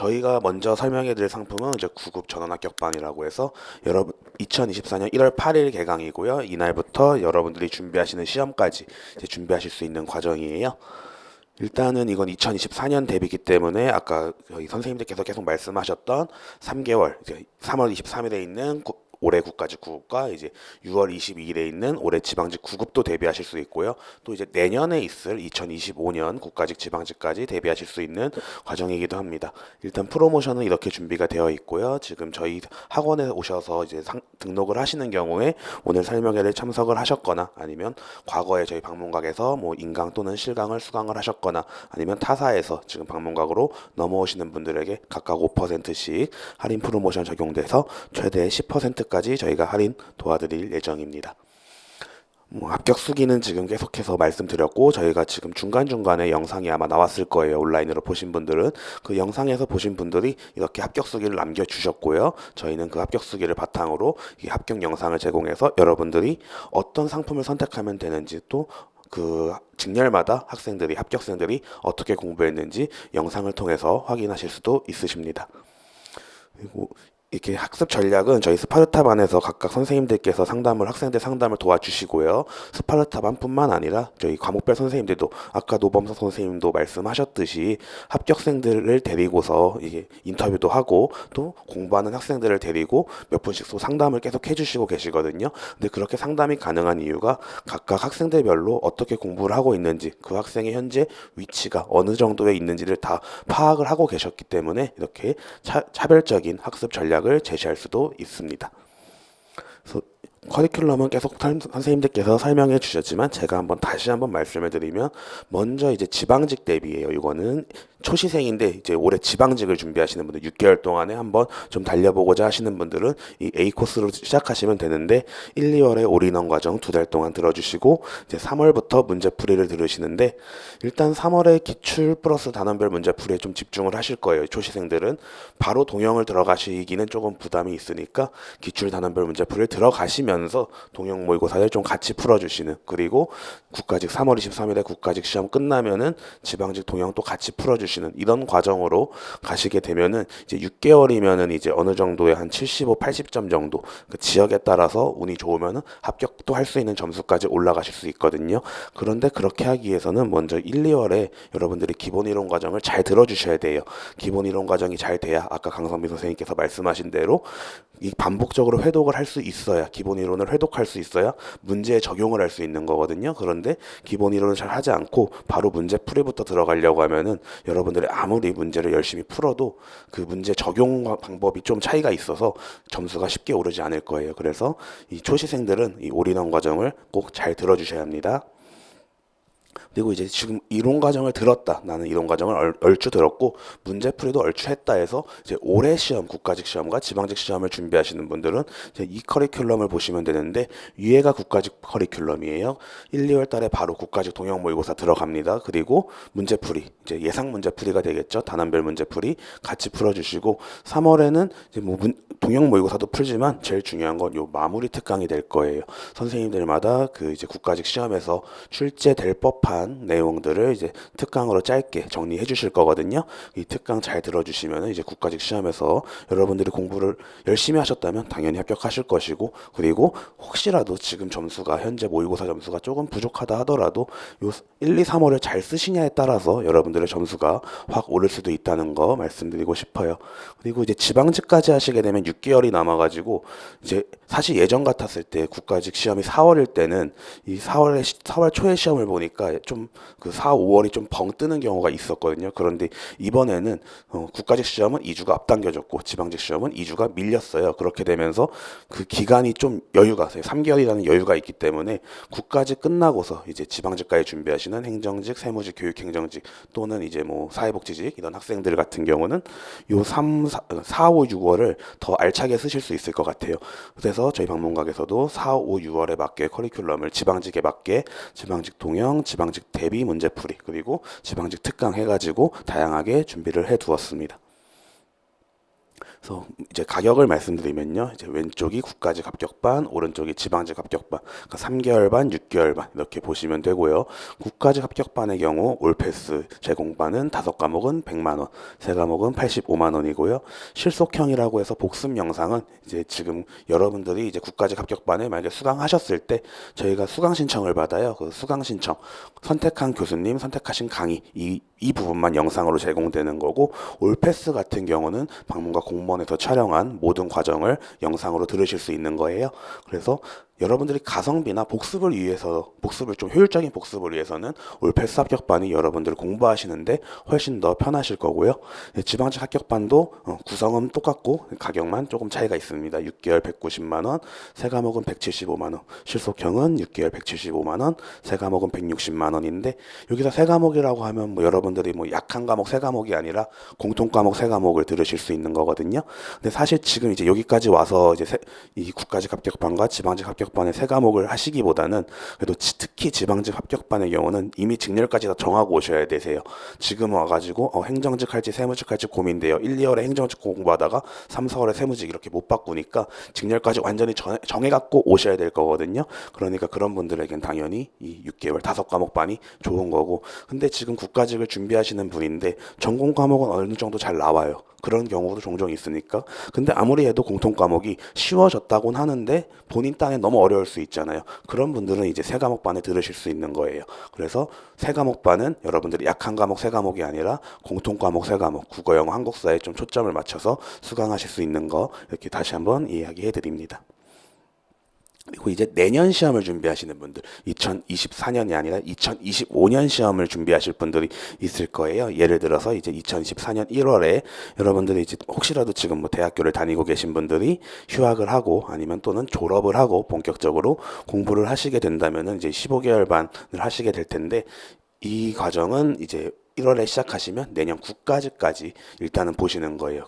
저희가 먼저 설명해 드릴 상품은 이제 9급 전원 합격반이라고 해서 여러분 2024년 1월 8일 개강이고요. 이날부터 여러분들이 준비하시는 시험까지 이제 준비하실 수 있는 과정이에요. 일단은 이건 2024년 대비기 때문에 아까 저희 선생님들께서 계속 말씀하셨던 3개월 이제 3월 23일에 있는 올해 국가직 9급과 이제 6월 22일에 있는 올해 지방직 9급도 대비하실 수 있고요. 또 이제 내년에 있을 2025년 국가직 지방직까지 대비하실 수 있는 과정이기도 합니다. 일단 프로모션은 이렇게 준비가 되어 있고요. 지금 저희 학원에 오셔서 이제 등록을 하시는 경우에 오늘 설명회를 참석을 하셨거나 아니면 과거에 저희 방문각에서 뭐 인강 또는 실강을 수강을 하셨거나 아니면 타사에서 지금 방문각으로 넘어오시는 분들에게 각각 5%씩 할인 프로모션 적용돼서 최대 10%까지 저희가 할인 도와드릴 예정입니다. 합격 수기는 지금 계속해서 말씀드렸고 저희가 지금 중간중간에 영상이 아마 나왔을 거예요. 온라인으로 보신 분들은 그 영상에서 보신 분들이 이렇게 합격 수기를 남겨주셨고요. 저희는 그 합격 수기를 바탕으로 이 합격 영상을 제공해서 여러분들이 어떤 상품을 선택하면 되는지 또 그 직렬마다 학생들이 합격생들이 어떻게 공부했는지 영상을 통해서 확인하실 수도 있으십니다. 그리고 이렇게 학습 전략은 저희 스파르타반에서 각각 선생님들께서 학생들 상담을 도와주시고요. 스파르타반뿐만 아니라 저희 과목별 선생님들도 아까 노범석 선생님도 말씀하셨듯이 합격생들을 데리고서 이게 인터뷰도 하고 또 공부하는 학생들을 데리고 몇 분씩 또 상담을 계속 해주시고 계시거든요. 근데 그렇게 상담이 가능한 이유가 각각 학생들별로 어떻게 공부를 하고 있는지 그 학생의 현재 위치가 어느 정도에 있는지를 다 파악을 하고 계셨기 때문에 이렇게 차별적인 학습 전략을 제시할 수도 있습니다. 그래서 커리큘럼은 계속 선생님들께서 설명해 주셨지만 제가 다시 한번 말씀을 드리면 먼저 이제 지방직 대비예요. 이거는 초시생인데 이제 올해 지방직을 준비하시는 분들 6개월 동안에 한번 좀 달려보고자 하시는 분들은 이 A 코스로 시작하시면 되는데 1, 2월에 올인원 과정 2달 동안 들어주시고 이제 3월부터 문제풀이를 들으시는데 일단 3월에 기출 플러스 단원별 문제풀이에 좀 집중을 하실 거예요. 초시생들은 바로 동영을 들어가시기는 조금 부담이 있으니까 기출 단원별 문제풀이를 들어가시면서 동영 모의고사를 좀 같이 풀어주시는 그리고 국가직 3월 23일에 국가직 시험 끝나면은 지방직 동영 또 같이 풀어주시는 이런 과정으로 가시게 되면은 이제 6개월이면은 이제 어느 정도의 한 75, 80점 정도 그 지역에 따라서 운이 좋으면은 합격도 할 수 있는 점수까지 올라가실 수 있거든요. 그런데 그렇게 하기 위해서는 먼저 1, 2월에 여러분들이 기본 이론 과정을 잘 들어주셔야 돼요. 기본 이론 과정이 잘 돼야 아까 강성빈 선생님께서 말씀하신 대로 이 반복적으로 회독을 할 수 있어야 기본 이론을 회독할 수 있어야 문제에 적용을 할 수 있는 거거든요. 그런데 기본 이론을 잘 하지 않고 바로 문제 풀이부터 들어가려고 하면은 여러분들이 아무리 문제를 열심히 풀어도 그 문제 적용 방법이 좀 차이가 있어서 점수가 쉽게 오르지 않을 거예요. 그래서 이 초시생들은 이 올인원 과정을 꼭 잘 들어주셔야 합니다. 그리고 이제 지금 이론 과정을 들었다. 나는 이론 과정을 얼추 들었고 문제풀이도 얼추 했다 해서 이제 올해 시험, 국가직 시험과 지방직 시험을 준비하시는 분들은 이제 이 커리큘럼을 보시면 되는데 위에가 국가직 커리큘럼이에요. 1, 2월 달에 바로 국가직 동영 모의고사 들어갑니다. 그리고 문제풀이, 이제 예상 문제풀이가 되겠죠. 단원별 문제풀이 같이 풀어주시고 3월에는 이제 동영 모의고사도 풀지만 제일 중요한 건 요 마무리 특강이 될 거예요. 선생님들마다 그 이제 국가직 시험에서 출제될 법한 내용들을 이제 특강으로 짧게 정리해 주실 거거든요. 이 특강 잘 들어주시면 이제 국가직 시험에서 여러분들이 공부를 열심히 하셨다면 당연히 합격하실 것이고 그리고 혹시라도 지금 점수가 현재 모의고사 점수가 조금 부족하다 하더라도 요 1, 2, 3월을 잘 쓰시냐에 따라서 여러분들의 점수가 확 오를 수도 있다는 거 말씀드리고 싶어요. 그리고 이제 지방직까지 하시게 되면 6개월이 남아가지고 이제 사실 예전 같았을 때 국가직 시험이 4월일 때는 이 4월 초에 시험을 보니까 좀 그 4, 5월이 좀 벙 뜨는 경우가 있었거든요. 그런데 이번에는 국가직 시험은 2주가 앞당겨졌고 지방직 시험은 2주가 밀렸어요. 그렇게 되면서 그 기간이 좀 여유가 3개월이라는 여유가 있기 때문에 국가직 끝나고서 이제 지방직까지 준비하시는 행정직, 세무직, 교육행정직 또는 이제 뭐 사회복지직 이런 학생들 같은 경우는 요 4, 5, 6월을 더 알차게 쓰실 수 있을 것 같아요. 그래서 저희 방문각에서도 4, 5, 6월에 맞게 커리큘럼을 지방직에 맞게 지방직 동영, 지방직 대비 문제풀이 그리고 지방직 특강 해가지고 다양하게 준비를 해두었습니다. 그래서 이제 가격을 말씀드리면요. 이제 왼쪽이 국가직 합격반, 오른쪽이 지방직 합격반. 그러니까 3개월 반, 6개월 반 이렇게 보시면 되고요. 국가직 합격반의 경우 올패스 제공반은 5과목은 100만 원, 3과목은 85만 원이고요. 실속형이라고 해서 복습 영상은 이제 지금 여러분들이 이제 국가직 합격반에 만약에 수강하셨을 때 저희가 수강 신청을 받아요. 그 수강 신청 선택한 교수님, 선택하신 강의 이 부분만 영상으로 제공되는 거고, 올패스 같은 경우는 방문과 공무원에서 촬영한 모든 과정을 영상으로 들으실 수 있는 거예요. 그래서 여러분들이 가성비나 복습을 좀 효율적인 복습을 위해서는 올패스 합격반이 여러분들 공부하시는데 훨씬 더 편하실 거고요. 지방직 합격반도 구성은 똑같고 가격만 조금 차이가 있습니다. 6개월 190만 원, 3과목은 175만 원, 실속형은 6개월 175만 원, 3과목은 160만 원인데, 여기서 3과목이라고 하면 뭐 여러분들이 뭐 약한 과목 3과목이 아니라 공통 과목 3과목을 들으실 수 있는 거거든요. 근데 사실 지금 이제 여기까지 와서 이제 이 국가직 합격반과 지방직 합격반의 3과목을 하시기보다는 그래도 특히 지방직 합격반의 경우는 이미 직렬까지 다 정하고 오셔야 되세요. 지금 와가지고 행정직 할지 세무직 할지 고민돼요. 1, 2월에 행정직 공부하다가 3, 4월에 세무직 이렇게 못 바꾸니까 직렬까지 완전히 정해갖고 오셔야 될 거거든요. 그러니까 그런 분들에겐 당연히 이 6개월 5과목 반이 좋은 거고, 근데 지금 국가직을 준비하시는 분인데 전공 과목은 어느 정도 잘 나와요. 그런 경우도 종종 있으니까. 근데 아무리 해도 공통 과목이 쉬워졌다곤 하는데 본인 딴에 너무 어려울 수 있잖아요. 그런 분들은 이제 3과목 반에 들으실 수 있는 거예요. 그래서 3과목 반은 여러분들이 약한 과목 3과목이 아니라 공통 과목 3과목, 국어, 영어, 한국사에 좀 초점을 맞춰서 수강하실 수 있는 거 이렇게 다시 한번 이야기해 드립니다. 그리고 이제 내년 시험을 준비하시는 분들, 2024년이 아니라 2025년 시험을 준비하실 분들이 있을 거예요. 예를 들어서 이제 2024년 1월에 여러분들이 이제 혹시라도 지금 뭐 대학교를 다니고 계신 분들이 휴학을 하고 아니면 또는 졸업을 하고 본격적으로 공부를 하시게 된다면은 이제 15개월 반을 하시게 될 텐데, 이 과정은 이제 1월에 시작하시면 내년 국가직까지 일단은 보시는 거예요.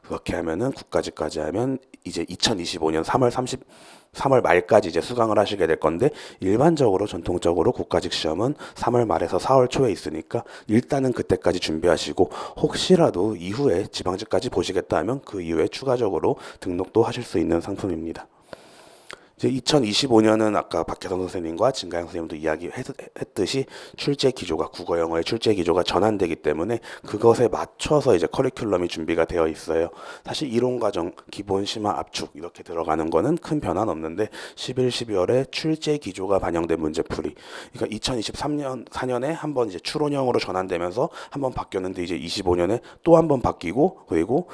그렇게 하면은 국가직까지 하면 이제 2025년 3월 말까지 이제 수강을 하시게 될 건데, 일반적으로 전통적으로 국가직 시험은 3월 말에서 4월 초에 있으니까 일단은 그때까지 준비하시고, 혹시라도 이후에 지방직까지 보시겠다 하면 그 이후에 추가적으로 등록도 하실 수 있는 상품입니다. 이제 2025년은 아까 박혜성 선생님과 진가영 선생님도 이야기했듯이 출제 기조가 국어 영어의 출제 기조가 전환되기 때문에 그것에 맞춰서 이제 커리큘럼이 준비가 되어 있어요. 사실 이론 과정, 기본 심화 압축 이렇게 들어가는 거는 큰 변화는 없는데 11, 12월에 출제 기조가 반영된 문제풀이. 그러니까 2023년 4년에 한번 이제 추론형으로 전환되면서 한번 바뀌었는데 이제 25년에 또 한번 바뀌고, 그리고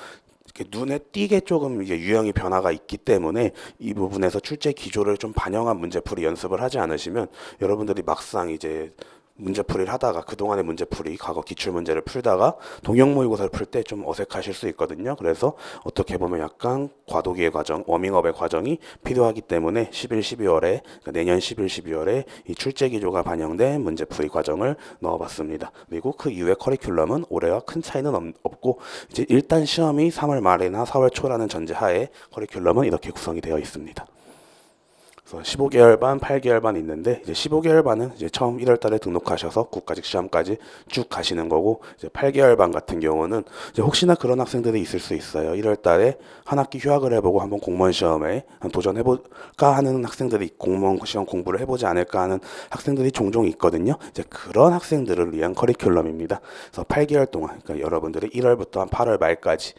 이렇게 눈에 띄게 조금 이게 유형이 변화가 있기 때문에 이 부분에서 출제 기조를 좀 반영한 문제풀이 연습을 하지 않으시면 여러분들이 막상 이제 문제풀이를 하다가 그동안의 문제풀이 과거 기출문제를 풀다가 동형 모의고사를 풀 때 좀 어색하실 수 있거든요. 그래서 어떻게 보면 약간 과도기의 과정, 워밍업의 과정이 필요하기 때문에 11, 12월에 그러니까 내년 11, 12월에 이 출제 기조가 반영된 문제풀이 과정을 넣어봤습니다. 그리고 그 이후의 커리큘럼은 올해와 큰 차이는 없고 이제 일단 시험이 3월 말이나 4월 초라는 전제하에 커리큘럼은 이렇게 구성이 되어 있습니다. 15개월 반, 8개월 반 있는데 이제 15개월 반은 이제 처음 1월 달에 등록하셔서 국가직 시험까지 쭉 가시는 거고, 이제 8개월 반 같은 경우는 이제 혹시나 그런 학생들이 있을 수 있어요. 1월 달에 한 학기 휴학을 해보고 한번 공무원 시험에 도전해볼까 하는 학생들이, 공무원 시험 공부를 해보지 않을까 하는 학생들이 종종 있거든요. 이제 그런 학생들을 위한 커리큘럼입니다. 그래서 8개월 동안, 그러니까 여러분들이 1월부터 한 8월 말까지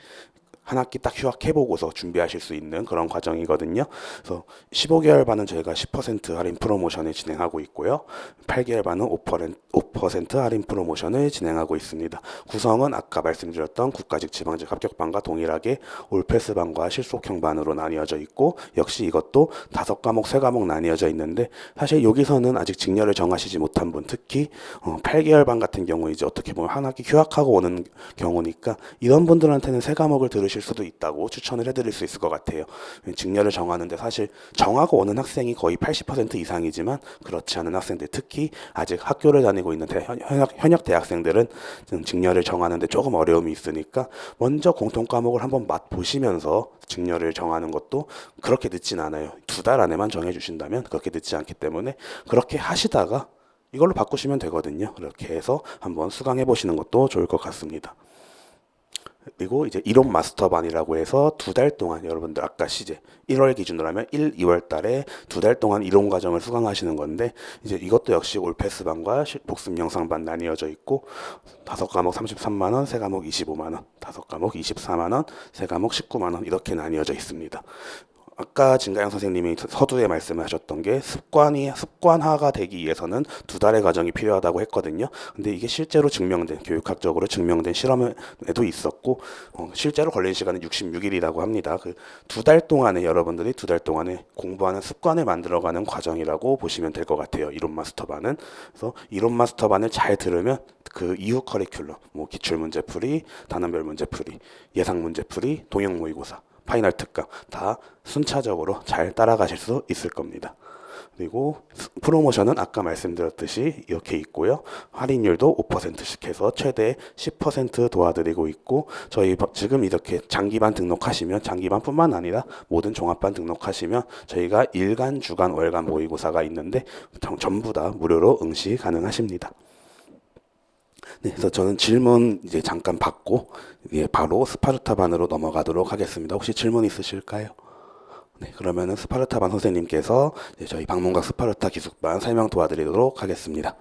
한 학기 딱 휴학해보고서 준비하실 수 있는 그런 과정이거든요. 그래서 15개월 반은 저희가 10% 할인 프로모션을 진행하고 있고요. 8개월 반은 5% 할인 프로모션을 진행하고 있습니다. 구성은 아까 말씀드렸던 국가직 지방직 합격반과 동일하게 올패스반과 실속형 반으로 나뉘어져 있고, 역시 이것도 5과목, 3과목 나뉘어져 있는데, 사실 여기서는 아직 직렬을 정하시지 못한 분, 특히 8개월 반 같은 경우 이제 어떻게 보면 한 학기 휴학하고 오는 경우니까 이런 분들한테는 3과목을 들으실 수도 있다고 추천을 해드릴 수 있을 것 같아요. 직렬을 정하는데 사실 정하고 오는 학생이 거의 80% 이상이지만 그렇지 않은 학생들, 특히 아직 학교를 다니고 있는 현역 대학생들은 직렬을 정하는데 조금 어려움이 있으니까 먼저 공통 과목을 한번 맛보시면서 직렬을 정하는 것도 그렇게 늦진 않아요. 2달 안에만 정해주신다면 그렇게 늦지 않기 때문에 그렇게 하시다가 이걸로 바꾸시면 되거든요. 그렇게 해서 한번 수강해 보시는 것도 좋을 것 같습니다. 그리고 이제 이론 마스터반이라고 해서 두 달 동안 여러분들 아까 시제 1월 기준으로 하면 1, 2월 달에 두 달 동안 이론 과정을 수강하시는 건데 이제 이것도 역시 올패스반과 복습 영상반 나뉘어져 있고 다섯 과목 33만 원, 세 과목 25만 원, 다섯 과목 24만 원, 세 과목 19만 원 이렇게 나뉘어져 있습니다. 아까 진가영 선생님이 서두에 말씀하셨던 게 습관화가 되기 위해서는 두 달의 과정이 필요하다고 했거든요. 근데 이게 실제로 증명된 교육학적으로 증명된 실험에도 있었고 실제로 걸린 시간은 66일이라고 합니다. 그 두 달 동안에 여러분들이 두 달 동안에 공부하는 습관을 만들어가는 과정이라고 보시면 될 것 같아요. 이론 마스터반은. 그래서 이론 마스터반을 잘 들으면 그 이후 커리큘럼, 뭐 기출문제풀이, 단원별 문제풀이, 예상 문제풀이, 동형 모의고사 파이널 특강 다 순차적으로 잘 따라가실 수 있을 겁니다. 그리고 프로모션은 아까 말씀드렸듯이 이렇게 있고요. 할인율도 5%씩 해서 최대 10% 도와드리고 있고 저희 지금 이렇게 장기반 등록하시면 장기반뿐만 아니라 모든 종합반 등록하시면 저희가 일간, 주간, 월간 모의고사가 있는데 전부 다 무료로 응시 가능하십니다. 네, 그래서 저는 질문 이제 잠깐 받고 바로 스파르타반으로 넘어가도록 하겠습니다. 혹시 질문 있으실까요? 네, 그러면은 스파르타반 선생님께서 이제 저희 방문각 스파르타 기숙반 설명 도와드리도록 하겠습니다.